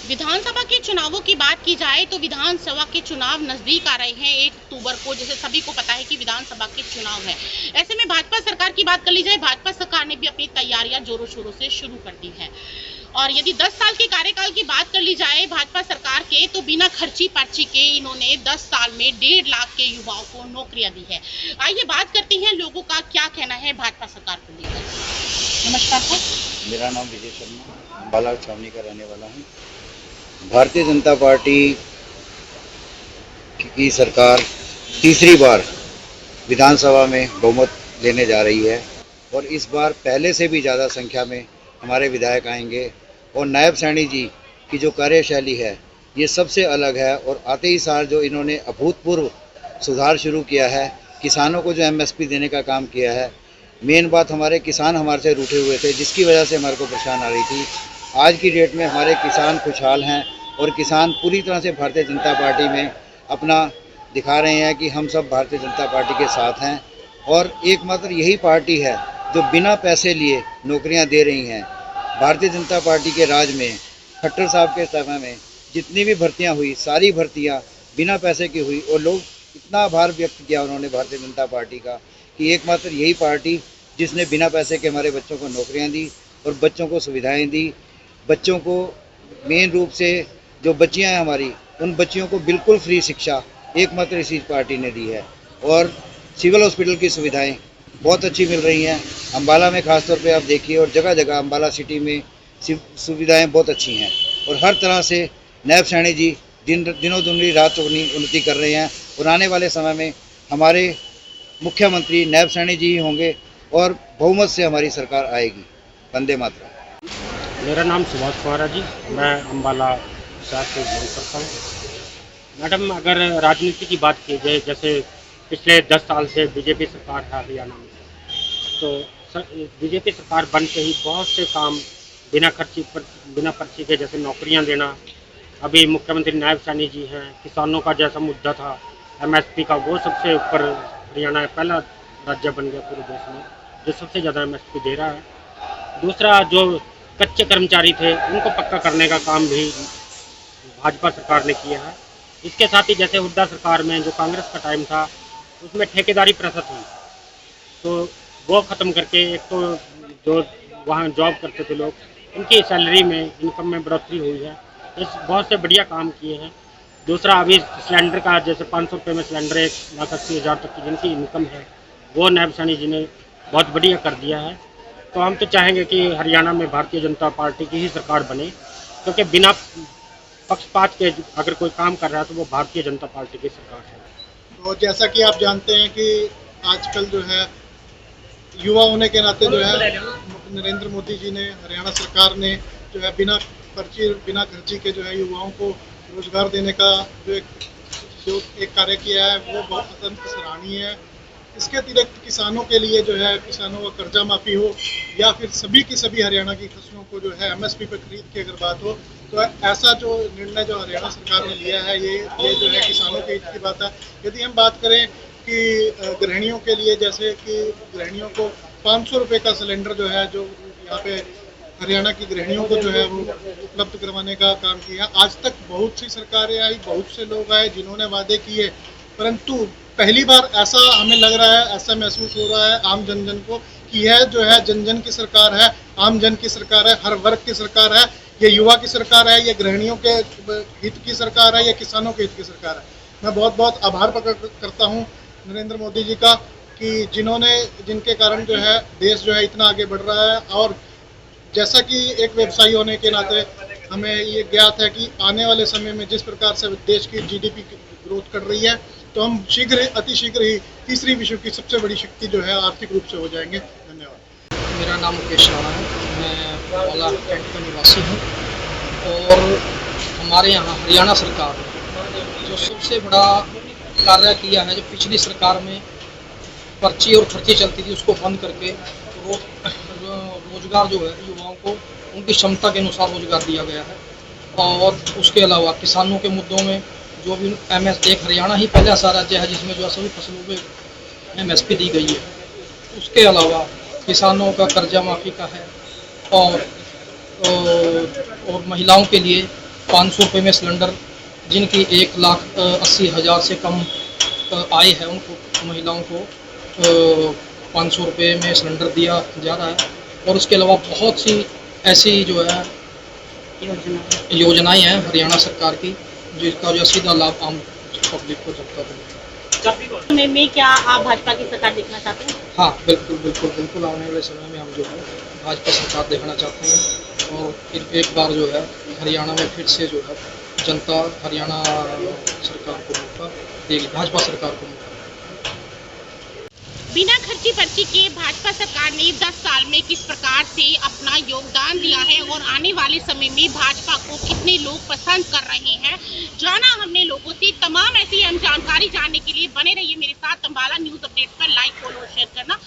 विधानसभा के चुनावों की बात की जाए तो विधानसभा के चुनाव नजदीक आ रहे हैं 1 अक्टूबर को। जैसे सभी को पता है कि विधानसभा के चुनाव है। ऐसे में भाजपा सरकार की बात कर ली जाए, भाजपा सरकार ने भी अपनी तैयारियां जोरों शोरों से शुरू कर दी है। और यदि 10 साल के कार्यकाल की बात कर ली जाए भाजपा सरकार के, तो बिना खर्ची पर्ची के इन्होंने 10 साल में 1.5 लाख के युवाओं को नौकरियां दी है। आइए बात करते हैं लोगों का क्या कहना है भाजपा सरकार को लेकर। नमस्कार सर। मेरा नाम विजय शर्मा, अम्बाला छावनी का रहने वाला हूँ। भारतीय जनता पार्टी की सरकार तीसरी बार विधानसभा में बहुमत लेने जा रही है और इस बार पहले से भी ज़्यादा संख्या में हमारे विधायक आएंगे। और नायब सैनी जी की जो कार्यशैली है ये सबसे अलग है। और आते ही साल जो इन्होंने अभूतपूर्व सुधार शुरू किया है, किसानों को जो एमएसपी देने का काम किया है। मेन बात, हमारे किसान हमारे से रूठे हुए थे जिसकी वजह से हमारे को परेशान आ रही थी। आज की डेट में हमारे किसान खुशहाल हैं और किसान पूरी तरह से भारतीय जनता पार्टी में अपना दिखा रहे हैं कि हम सब भारतीय जनता पार्टी के साथ हैं। और एकमात्र यही पार्टी है जो बिना पैसे लिए नौकरियां दे रही हैं। भारतीय जनता पार्टी के राज में खट्टर साहब के समय में जितनी भी भर्तियां हुई, सारी भर्तियां बिना पैसे की हुई। और लोग इतना आभार व्यक्त किया उन्होंने भारतीय जनता पार्टी का कि एकमात्र यही पार्टी जिसने बिना पैसे के हमारे बच्चों को नौकरियां दी और बच्चों को सुविधाएं दी। बच्चों को मेन रूप से जो बच्चियां हैं हमारी, उन बच्चियों को बिल्कुल फ्री शिक्षा एकमात्र इसी पार्टी ने दी है। और सिविल हॉस्पिटल की सुविधाएं बहुत अच्छी मिल रही हैं। अम्बाला में खासतौर पे आप देखिए, और जगह जगह अम्बाला सिटी में सुविधाएं बहुत अच्छी हैं। और हर तरह से नायब सैनी जी दिनों दिन रात चौगनी उन्नति कर रहे हैं। और आने वाले समय में हमारे मुख्यमंत्री नायब सैनी जी ही होंगे और बहुमत से हमारी सरकार आएगी। वंदे मातरम। मेरा नाम सुभाष कुमार है जी, मैं अम्बाला शहर से बिलोंग करता हूँ। मैडम, अगर राजनीति की बात की जाए, जैसे पिछले 10 साल से बीजेपी सरकार है हरियाणा में, तो बीजेपी सरकार बनते ही बहुत से काम बिना पर्ची के, जैसे नौकरियां देना। अभी मुख्यमंत्री नायब सैनी जी हैं। किसानों का जैसा मुद्दा था एमएसपी का, वो सबसे ऊपर हरियाणा पहला राज्य बन गया पूरे देश में जो सबसे ज़्यादा एमएसपी दे रहा है। दूसरा, जो कच्चे कर्मचारी थे उनको पक्का करने का काम भी भाजपा सरकार ने किया है। इसके साथ ही जैसे हुड्डा सरकार में जो कांग्रेस का टाइम था उसमें ठेकेदारी प्रथा थी, तो वो ख़त्म करके, एक तो जो वहाँ जॉब करते थे लोग, उनकी सैलरी में, इनकम में बढ़ोतरी हुई है। इस बहुत से बढ़िया काम किए हैं। दूसरा, अभी सिलेंडर का जैसे 500 रुपये में सिलेंडर 1,80,000 तक की जिनकी इनकम है, वो नायब सैनी जी ने बहुत बढ़िया कर दिया है। तो हम तो चाहेंगे कि हरियाणा में भारतीय जनता पार्टी की ही सरकार बने, क्योंकि बिना पक्षपात के अगर कोई काम कर रहा है तो वो भारतीय जनता पार्टी की सरकार है। तो जैसा कि आप जानते हैं कि आजकल जो है युवा होने के नाते जो है नरेंद्र मोदी जी ने, हरियाणा सरकार ने जो है बिना खर्ची के जो है युवाओं को रोजगार देने का जो एक कार्य किया है, वो बहुत अत्यंत सराहनीय है। इसके अतिरिक्त किसानों के लिए जो है, किसानों का कर्जा माफ़ी हो या फिर सभी की सभी हरियाणा की फसलों को जो है एमएसपी पर खरीद की अगर बात हो, तो ऐसा जो निर्णय जो हरियाणा सरकार ने लिया है ये जो है किसानों के हित की बात है। यदि हम बात करें कि गृहिणियों के लिए, जैसे कि गृहिणियों को 500 रुपये का सिलेंडर जो है, जो यहाँ पे हरियाणा की गृहिणियों को जो है वो उपलब्ध करवाने का काम किया। आज तक बहुत सी सरकारें आई, बहुत से लोग आए जिन्होंने वादे किए, परंतु पहली बार ऐसा हमें लग रहा है, ऐसा महसूस हो रहा है आम जन को कि यह जो है जन की सरकार है, आम जन की सरकार है, हर वर्ग की सरकार है। ये युवा की सरकार है, ये गृहिणियों के हित की सरकार है, ये किसानों के हित की सरकार है। मैं बहुत बहुत आभार प्रकट करता हूँ नरेंद्र मोदी जी का कि जिनके कारण जो है देश जो है इतना आगे बढ़ रहा है। और जैसा कि एक व्यवसायी होने के नाते हमें ये ज्ञात है कि आने वाले समय में जिस प्रकार से देश की जीडीपी ग्रोथ कर रही है, तो हम अति शीघ्र ही तीसरी विश्व की सबसे बड़ी शक्ति जो है आर्थिक रूप से हो जाएंगे। धन्यवाद। मेरा नाम मुकेश राणा है, मैं अम्बाला कैंट का निवासी हूँ। और हमारे यहाँ हरियाणा सरकार ने जो सबसे बड़ा कार्य किया है, जो पिछली सरकार में पर्ची और खर्ची चलती थी उसको बंद करके रोजगार जो है युवाओं को उनकी क्षमता के अनुसार रोजगार दिया गया है। और उसके अलावा किसानों के मुद्दों में जो भी एक हरियाणा ही पहला ऐसा राज्य है जिसमें जो सभी फसलों पे एमएसपी दी गई है। उसके अलावा किसानों का कर्जा माफ़ी का है, और महिलाओं के लिए 500 रुपये में सिलेंडर, जिनकी 1,80,000 से कम आय है उनको महिलाओं को 500 रुपये में सिलेंडर दिया जा रहा है। और उसके अलावा बहुत सी ऐसी जो है योजनाएं हैं हरियाणा सरकार की, जिसका जो सीधा लाभ आम पब्लिक को जनता को मिलता है। में क्या आप भाजपा की सरकार देखना चाहते हैं? हाँ, बिल्कुल बिल्कुल बिल्कुल, आने वाले समय में हम जो है भाजपा सरकार देखना चाहते हैं और फिर एक बार जो है हरियाणा में फिर से जो है जनता हरियाणा सरकार को मौका देगी, भाजपा सरकार को मौका। बिना खर्ची पर्ची के भाजपा सरकार ने 10 साल में किस प्रकार से अपना योगदान दिया है और आने वाले समय में भाजपा को कितने लोग पसंद कर रहे हैं, जाना हमने लोगों से। तमाम ऐसी अहम जानकारी जानने के लिए बने रहिए मेरे साथ। अम्बाला न्यूज़ अपडेट पर लाइक, फॉलो और शेयर करना